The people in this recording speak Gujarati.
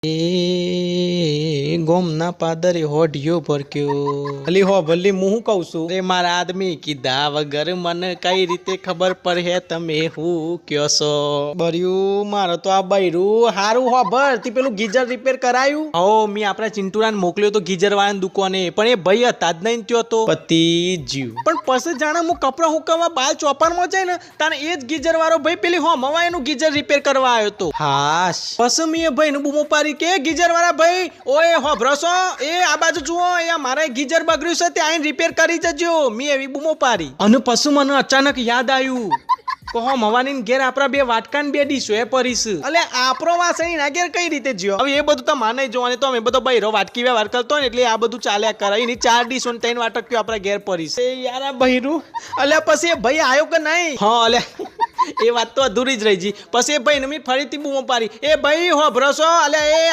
એ ગોમના પાદરે હોઢિયો ભરક્યો અલી હો ભલી હું શું કહું છું રે મારા આદમી કીધા વગર મને કઈ રીતે ખબર પડે તમે હું કયો છો બર્યું મારે તો આ બૈરું હારું હો ભર તી પેલું ગીઝર રિપેર કરાયું હો મી આપણા ચિંટુરાને મોકલ્યો તો ગીઝર વાળાની દુકાને પણ એ ભાઈ હતા જ નહીં ત્યો તો પતિ જીવ પણ પછી જાણે હું કપડા હુકવવા બાલ ચોપારમાં જાય ને તારે એ જ ગીઝર વાળો ભાઈ પેલી હો મવાઈનું ગીઝર રિપેર કરવા આવ્યો તો હાશ પછી મી ભાઈ નું બૂમો પાડી કે ગીઝર વાળા ભાઈ ઓય હો ભરોસો એ આ બાજુ જુઓ એ મારે ગીઝર બગડ્યું છે તે આઈને રિપેર કરી જજો મી એવી બૂમો પાડી અને પછી મને અચાનક યાદ આવ્યું કહો મવાની ઘેર આપણા બે વાટકાન બે ડીશો એ પરીશ એટલે આપણો વાસ અહીં ના ઘેર કઈ રીતે જ્યો હવે એ બધું તો માને જોવાની તો અમે બધો બૈરો વાટકી વ્યવહાર કરતો ને એટલે આ બધું ચાલ્યા કરે એની 4 ડીશો ને 3 વાટક્યો આપણા ઘેર પરીશ એ યાર આ બૈરું એટલે પછી એ ભાઈ આવ્યો કે નહીં હા એટલે એ વાત તો અધૂરી જ રહી જી પછી એ ભાઈ ને મેં ફરીથી બૂમો પાડી એ ભાઈ હો ભરોસો એટલે એ